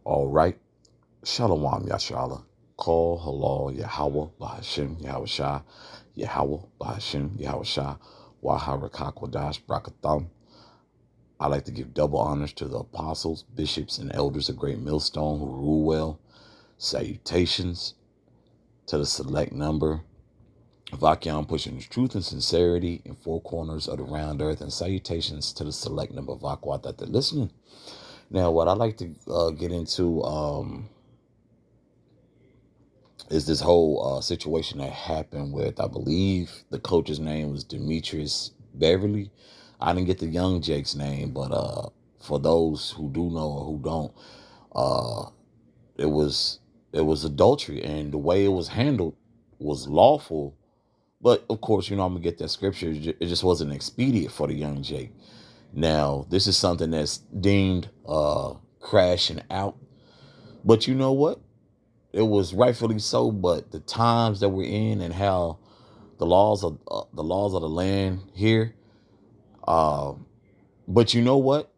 All right. Shalom Yashala. Call halal Yahweh Bahashim Yahweh Shah. Yahweh Bahashim Yahweh Shah. Waharakak Brakatham. I like to give double honors to the apostles, bishops, and elders of Great Millstone who rule well. Salutations to the select number of Akyam pushing the truth and sincerity in four corners of the round earth. And salutations to the select number of Akwat that they're listening. Now, what I like to get into is this whole situation that happened with, I believe the coach's name was Demetrius Beverly. I didn't get the young Jake's name, but for those who do know or who don't, uh, it was adultery, and the way it was handled was lawful. But of course, I'm gonna get that scripture. It just wasn't expedient for the young Jake. Now, this is something that's deemed crashing out. But you know what? It was rightfully so. But the times that we're in and how the laws of the land here. Uh, but you know what?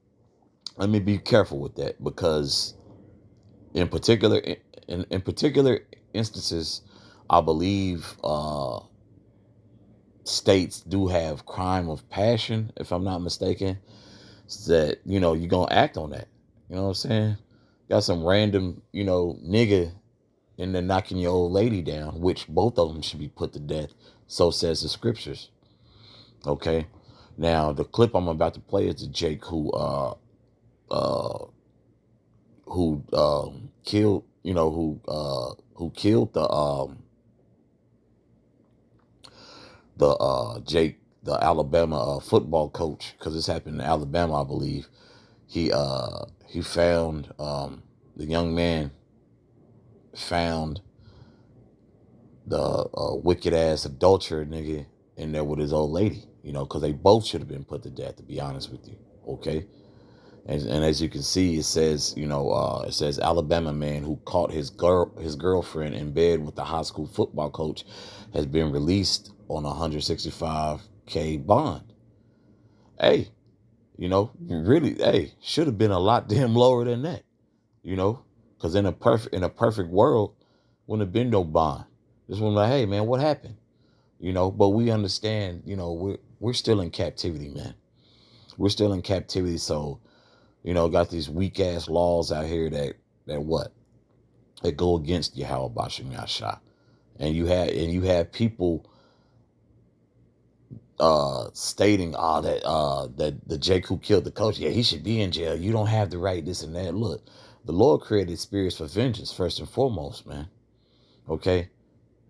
Let me be careful with that, because in particular in particular instances, I believe states do have crime of passion, if I'm not mistaken. That you're gonna act on that. You know what I'm saying? Got some random nigga and then knocking your old lady down, which both of them should be put to death. So says the scriptures. Okay. Now the clip I'm about to play is the Jake uh who killed who killed the Jake, the Alabama football coach, because this happened in Alabama, I believe. He found the young man found the wicked ass adulterer nigga in there with his old lady, because they both should have been put to death, to be honest with you. Okay. And as you can see, it says, it says Alabama man who caught his girlfriend in bed with the high school football coach has been released on a 165K bond. Hey, really, hey, should have been a lot damn lower than that, because in a perfect world, wouldn't have been no bond. Just one like, hey man, what happened? But we understand, we're still in captivity, man. We're still in captivity, so got these weak ass laws out here that what? That go against Yahweh Bashim Yasha. And you have people stating that the Jake who killed the coach, yeah, he should be in jail. You don't have the right, this and that. Look, the Lord created spirits for vengeance first and foremost, man. Okay?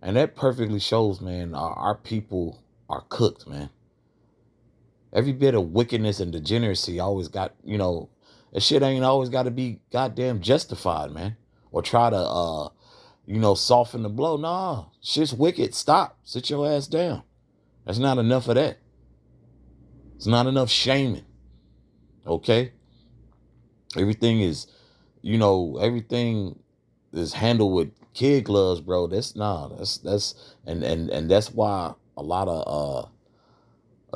And that perfectly shows, man, our people are cooked, man. Every bit of wickedness and degeneracy always got, that shit ain't always got to be goddamn justified, man. Or try to, soften the blow. Nah, shit's wicked. Stop. Sit your ass down. That's not enough of that. It's not enough shaming. Okay? Everything is, everything is handled with kid gloves, bro. And that's why a lot of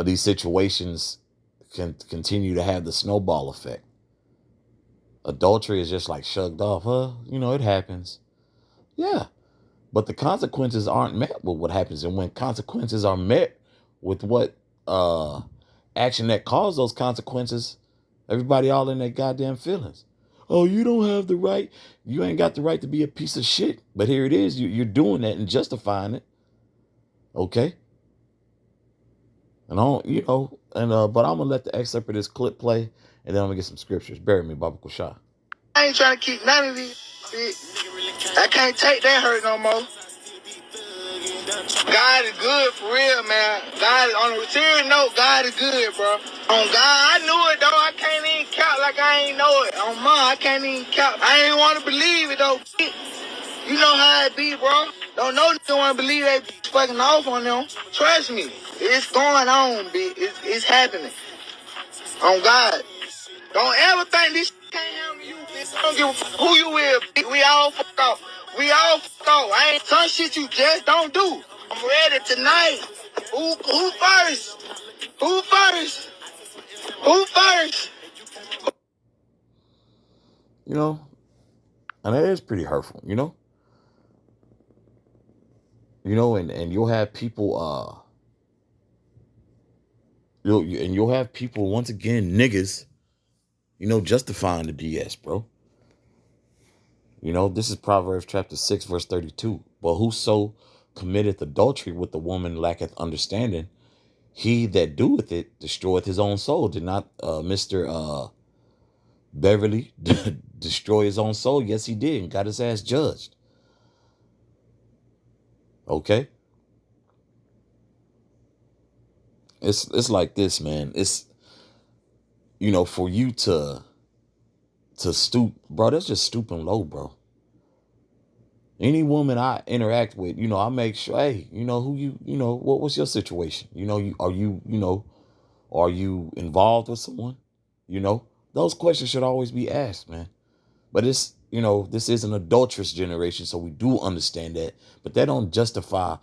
these situations can continue to have the snowball effect. Adultery is just like shrugged off. It happens. Yeah. But the consequences aren't met with what happens. And when consequences are met with what action that caused those consequences, everybody all in their goddamn feelings. Oh, you don't have the right. You ain't got the right to be a piece of shit. But here it is. You're doing that and justifying it. Okay. And I don't, but I'm gonna let the excerpt of this clip play, and then I'm gonna get some scriptures. Bury me, Baba Kusha. I ain't trying to keep none of these. I can't take that hurt no more. God is good for real, man. God is, on a serious note, God is good, bro. On God, I knew it though. I can't even count like I ain't know it. On mine, I can't even count. I ain't want to believe it though. You know how it be, bro. Don't know you want to believe they fucking off on them. Trust me, it's going on, bitch. It's happening. On God. Don't ever think this shit can't happen to you, bitch. I don't give a who you with, bitch. We all fuck off. We all fuck off. I ain't some shit you just don't do. I'm ready tonight. Who first? Who first? Who first? You know, And that is pretty hurtful, you know? And you'll have people, you'll have people, once again, niggas, justifying the BS, bro. This is Proverbs chapter 6, verse 32. But whoso committeth adultery with the woman lacketh understanding. He that doeth it destroyeth his own soul. Did not Mr. Beverly destroy his own soul? Yes, he did, and got his ass judged. Okay? It's like this, man. It's, for you to stoop, bro, that's just stooping low, bro. Any woman I interact with, I make sure, hey, who what's your situation? Are you involved with someone? Those questions should always be asked, man. But this is an adulterous generation, so we do understand that. But that don't justify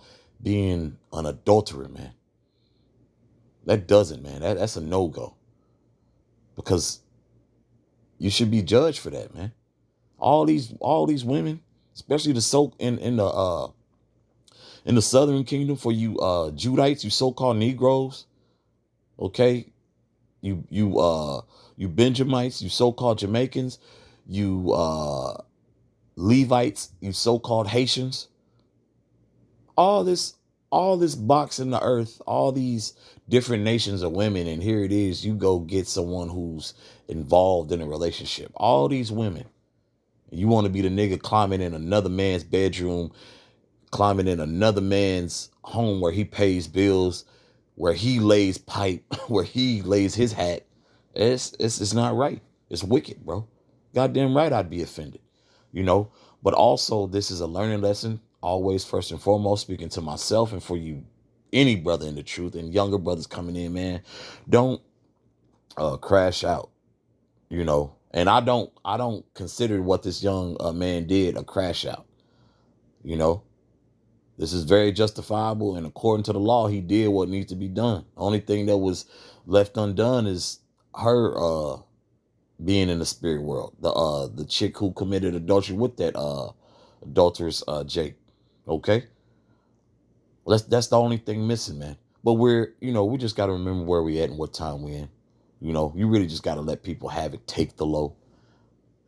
being an adulterer, man. That doesn't, man. That's a no-go. Because you should be judged for that, man. All these women, especially in the Southern Kingdom, for you Judites, you so-called Negroes, okay? You Benjamites, you so-called Jamaicans, you Levites, you so-called Haitians. All this box in the earth, all these different nations of women, and here it is, you go get someone who's involved in a relationship. All these women. You want to be the nigga climbing in another man's bedroom, climbing in another man's home where he pays bills, where he lays pipe, where he lays his hat. It's not right. It's wicked, bro. Goddamn right I'd be offended, But also, this is a learning lesson. Always, first and foremost, speaking to myself and for you, any brother in the truth and younger brothers coming in, man, don't crash out, And I don't consider what this young man did a crash out, This is very justifiable, and according to the law, he did what needs to be done. Only thing that was left undone is her being in the spirit world. The chick who committed adultery with that adulterous Jake. Okay? That's the only thing missing, man. But we just gotta remember where we at and what time we in. You really just gotta let people have it, take the low.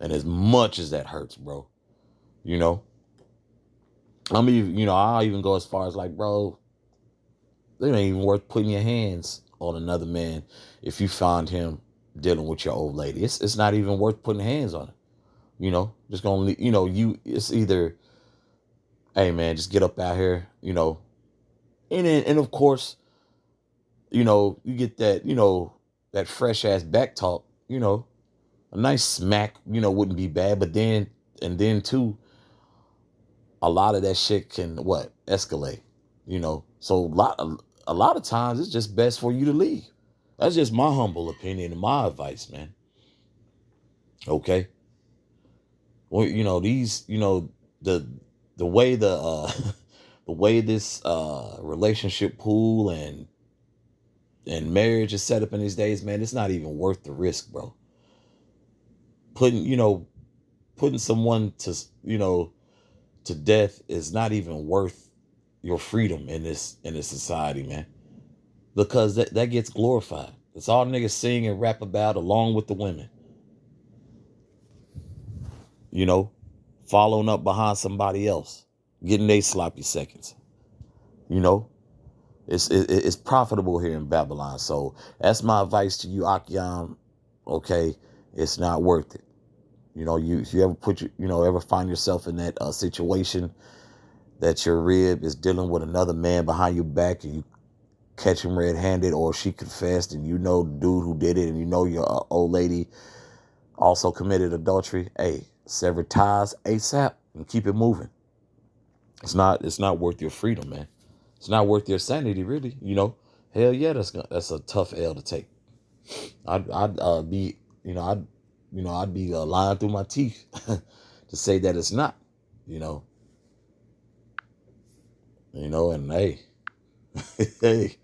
And as much as that hurts, bro, I'll even go as far as like, bro, it ain't even worth putting your hands on another man if you find him dealing with your old lady. It's not even worth putting hands on it. Just gonna, it's either, hey man, just get up out here, and of course, you get that, that fresh ass back talk, a nice smack, wouldn't be bad. But then too, a lot of that shit can escalate, So a lot of times it's just best for you to leave. That's just my humble opinion and my advice, man. Okay. Well, the way the way this relationship pool and marriage is set up in these days, man, it's not even worth the risk, bro. Putting someone to death is not even worth your freedom in this society, man. Because that gets glorified. It's all niggas sing and rap about along with the women. Following up behind somebody else, getting they sloppy seconds. It's profitable here in Babylon. So that's my advice to you, Akiam. Okay, it's not worth it. If you ever find yourself in that situation that your rib is dealing with another man behind your back and you catch him red-handed, or she confessed and the dude who did it, and your old lady also committed adultery, hey, sever ties ASAP and keep it moving. It's not worth your freedom, man. It's not worth your sanity, really. Hell yeah, that's a tough L to take. I'd be lying through my teeth to say that it's not, and hey, hey,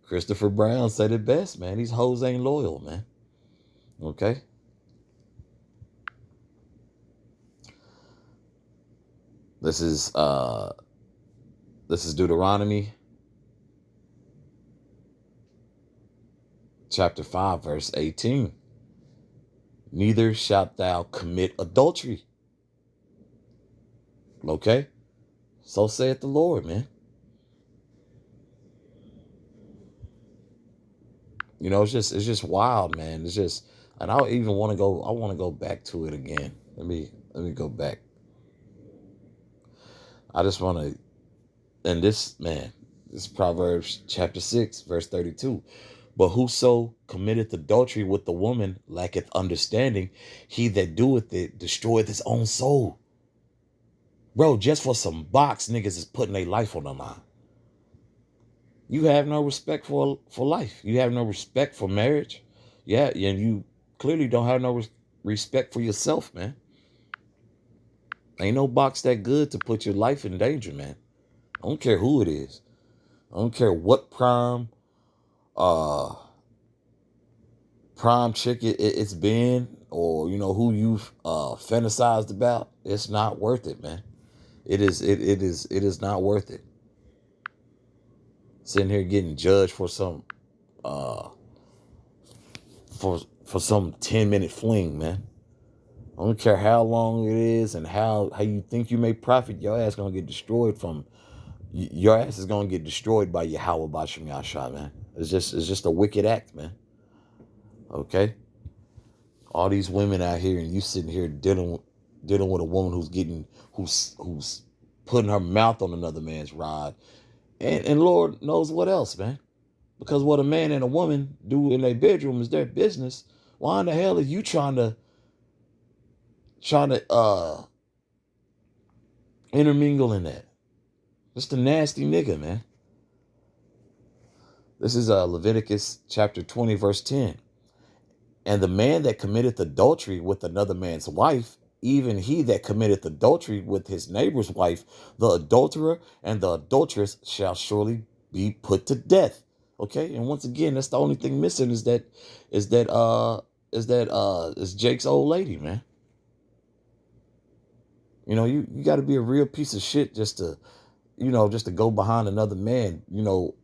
Christopher Brown said it best, man. These hoes ain't loyal, man. Okay. This is Deuteronomy chapter 5, verse 18. Neither shalt thou commit adultery. Okay? So saith the Lord, man. You know, it's just wild, man. It's just, and I even want to go. I want to go back to it again. Let me go back. I just want to, and this man, this is Proverbs chapter 6, verse 32. But whoso committeth adultery with the woman lacketh understanding. He that doeth it destroyeth his own soul. Bro, just for some box, niggas is putting their life on the line. You have no respect for life. You have no respect for marriage. Yeah, and you clearly don't have no respect for yourself, man. Ain't no box that good to put your life in danger, man. I don't care who it is. I don't care what prime chick it's been, or you know who you've fantasized about. It's not worth it, man. It is not worth it. Sitting here getting judged for some for some 10-minute fling, man. I don't care how long it is and how you think you may profit. Your ass gonna get destroyed from. Your ass is gonna get destroyed by Yahweh Bashim Yashai, man. It's just a wicked act, man. Okay. All these women out here, and you sitting here dealing with a woman who's putting her mouth on another man's rod, and Lord knows what else, man. Because what a man and a woman do in their bedroom is their business. Why in the hell are you trying to intermingle in that? Just a nasty nigga, man. This is Leviticus chapter 20, verse 10. And the man that committeth adultery with another man's wife, even he that committeth adultery with his neighbor's wife, the adulterer and the adulteress shall surely be put to death. Okay, and once again, that's the only thing missing is Jake's old lady, man. You know, you got to be a real piece of shit just to go behind another man. You know,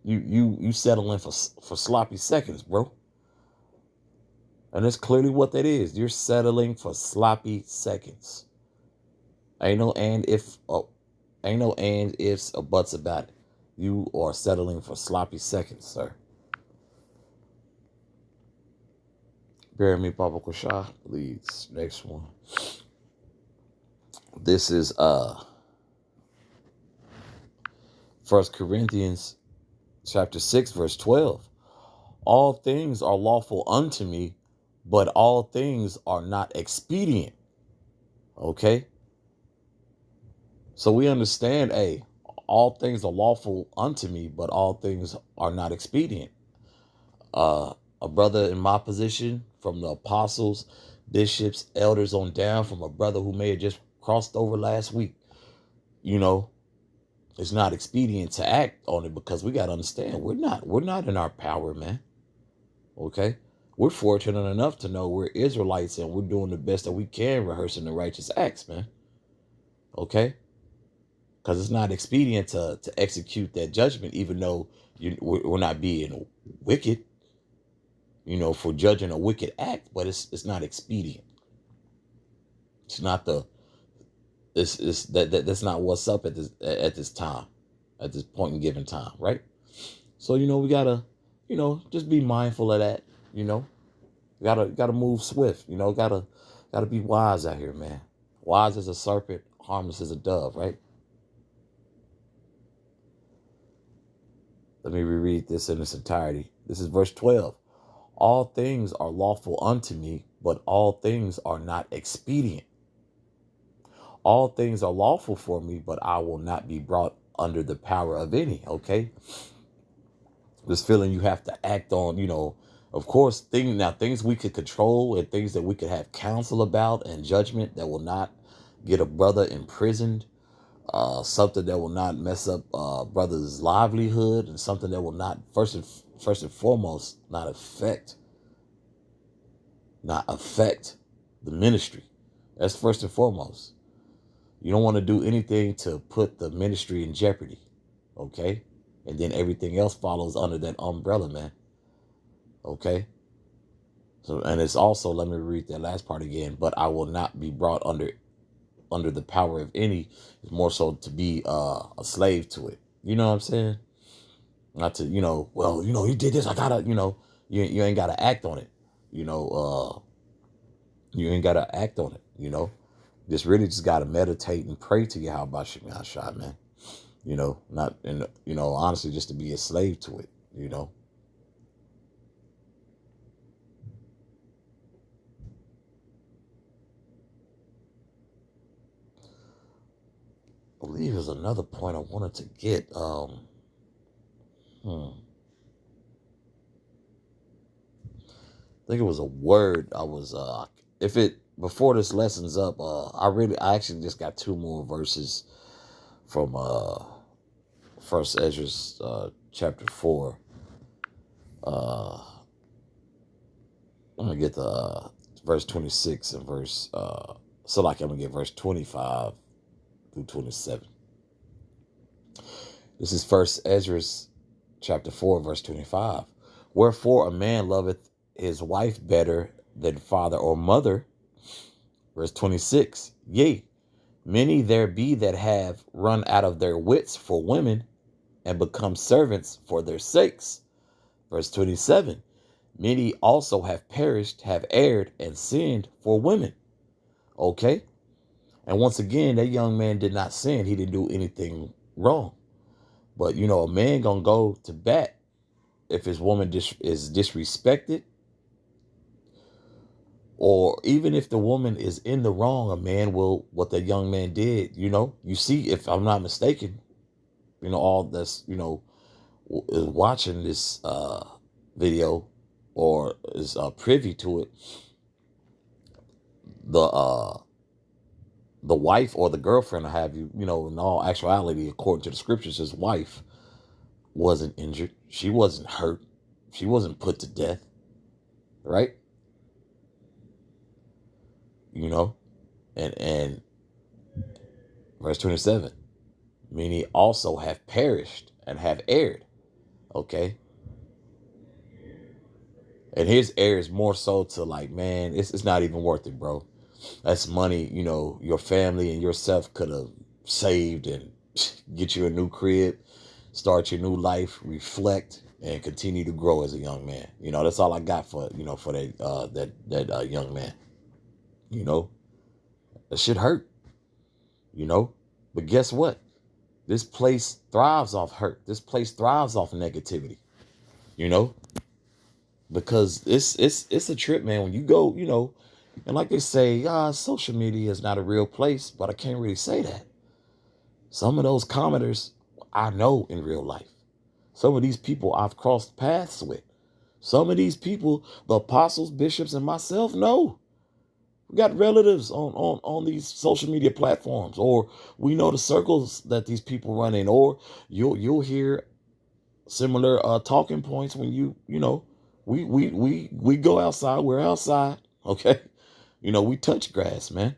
you settling for sloppy seconds, bro. And that's clearly what that is. You're settling for sloppy seconds. Ain't no ifs or buts about it. You are settling for sloppy seconds, sir. Bear me, Papa Kusha, please. Next one. This is 1 Corinthians chapter 6, verse 12. All things are lawful unto me, but all things are not expedient. Okay? So we understand, all things are lawful unto me, but all things are not expedient. A brother in my position, from the apostles, bishops, elders on down, from a brother who may have just crossed over last week, you know, it's not expedient to act on it because we got to understand we're not in our power, man. Okay? We're fortunate enough to know we're Israelites and we're doing the best that we can rehearsing the righteous acts, man. Okay? Because it's not expedient to execute that judgment, even though we're not being wicked, you know, for judging a wicked act, but it's not expedient. It's not that's not what's up at this time, at this point in given time, right? So, you know, we gotta, you know, just be mindful of that, you know. Gotta move swift, you know, gotta be wise out here, man. Wise as a serpent, harmless as a dove, right? Let me reread this in its entirety. This is verse 12. All things are lawful unto me, but all things are not expedient. All things are lawful for me, but I will not be brought under the power of any, okay? This feeling you have to act on, you know, of course, things we could control and things that we could have counsel about and judgment that will not get a brother imprisoned, something that will not mess up brother's livelihood, and something that will not first and foremost not affect the ministry. That's first and foremost. You don't want to do anything to put the ministry in jeopardy. Okay? And then everything else follows under that umbrella, man. Okay? So, and it's also, let me read that last part again, but I will not be brought under the power of any. It's more so to be a slave to it. You know what I'm saying? Not to, well, he did this, I gotta, you ain't gotta act on it. You ain't gotta act on it, Just really just gotta meditate and pray to Yahweh Shai, man. Not, and honestly, just to be a slave to it. I believe there's another point I wanted to get. I think it was a word I was if it before this lesson's up, I actually just got two more verses from First Ezra chapter 4. I'm gonna get the verse 26 and verse so like I'm gonna get verse 25 through 27. This is First Ezra chapter 4, verse 25. Wherefore a man loveth his wife better than father or mother. Verse 26. Yea, many there be that have run out of their wits for women and become servants for their sakes. Verse 27. Many also have perished, have erred, and sinned for women. Okay? And once again, that young man did not sin. He didn't do anything wrong. But, a man gonna go to bat if his woman is disrespected, or even if the woman is in the wrong, a man will, what that young man did, you see, if I'm not mistaken, all that's, is watching this video or is privy to it, the wife or the girlfriend, or have you, in all actuality, according to the scriptures, his wife wasn't injured. She wasn't hurt. She wasn't put to death. Right? And verse 27, many also have perished and have erred. Okay? And his error is more so to like, man, it's not even worth it, bro. That's money, your family and yourself could have saved and get you a new crib, start your new life, reflect, and continue to grow as a young man. That's all I got for that young man. That shit hurt. But guess what? This place thrives off hurt. This place thrives off negativity. Because it's a trip, man. When you go, and like they say, social media is not a real place, but I can't really say that. Some of those commenters I know in real life. Some of these people I've crossed paths with. Some of these people, the apostles, bishops, and myself know. We got relatives on these social media platforms, or we know the circles that these people run in, or you'll hear similar talking points when we go outside. We're outside, okay? We touch grass, man.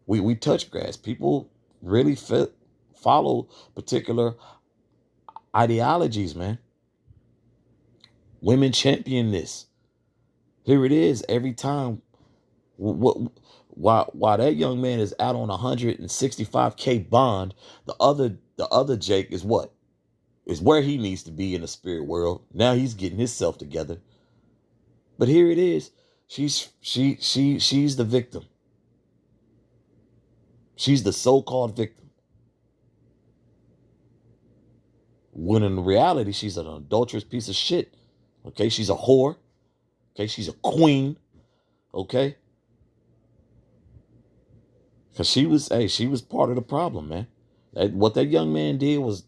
We touch grass. People really follow particular ideologies, man. Women champion this. Here it is every time. While that young man is out on 165K bond, the other Jake is what? Is where he needs to be in the spirit world. Now he's getting himself together. But here it is. She's the victim. She's the so-called victim. When in reality, she's an adulterous piece of shit. Okay, she's a whore. Okay, she's a queen. Okay. Because she was part of the problem, man. What that young man did was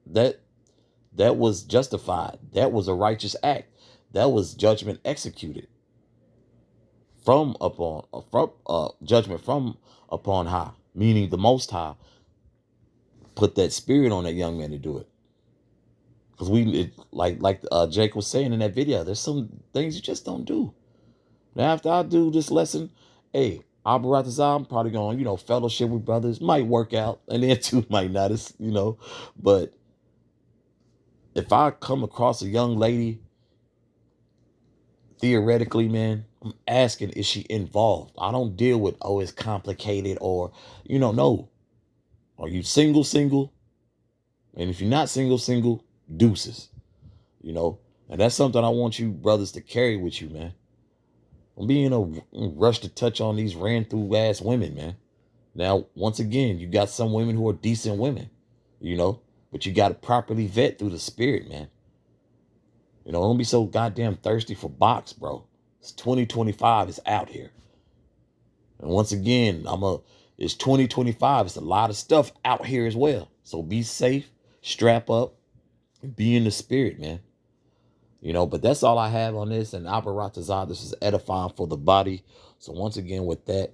that was justified. That was a righteous act. That was judgment executed from judgment from upon high, meaning the Most High put that spirit on that young man to do it. Because like Jake was saying in that video, there's some things you just don't do. Now after I do this lesson, hey, Abaratazah, I'm probably going, fellowship with brothers. Might work out, and then two might not, But if I come across a young lady, theoretically, man, I'm asking, is she involved? I don't deal with, oh, it's complicated or, no. Are you single? And if you're not single, deuces, And that's something I want you brothers to carry with you, man. Don't be in a rush to touch on these ran through ass women, man. Now, once again, you got some women who are decent women, but you got to properly vet through the spirit, man. Don't be so goddamn thirsty for box, bro. It's 2025. It's out here. And once again, it's 2025. It's a lot of stuff out here as well. So be safe, strap up, and be in the spirit, man. But that's all I have on this. And Abaratazah, this is edifying for the body. So once again, with that,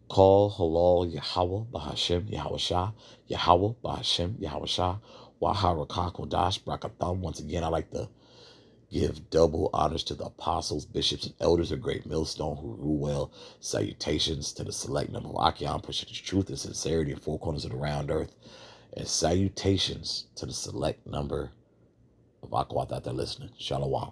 call halal Yahweh Bahashem Yahweh Shah, Yahweh Bahashem Yahweh Shah, Waharakah Kodash Brakatham. Once again, I like to give double honors to the apostles, bishops, and elders of Great Millstone who rule well. Salutations to the select number of Achaeon, pushing the truth and sincerity in four corners of the round earth. And salutations to the select number of Aquat that they're listening. Shalom.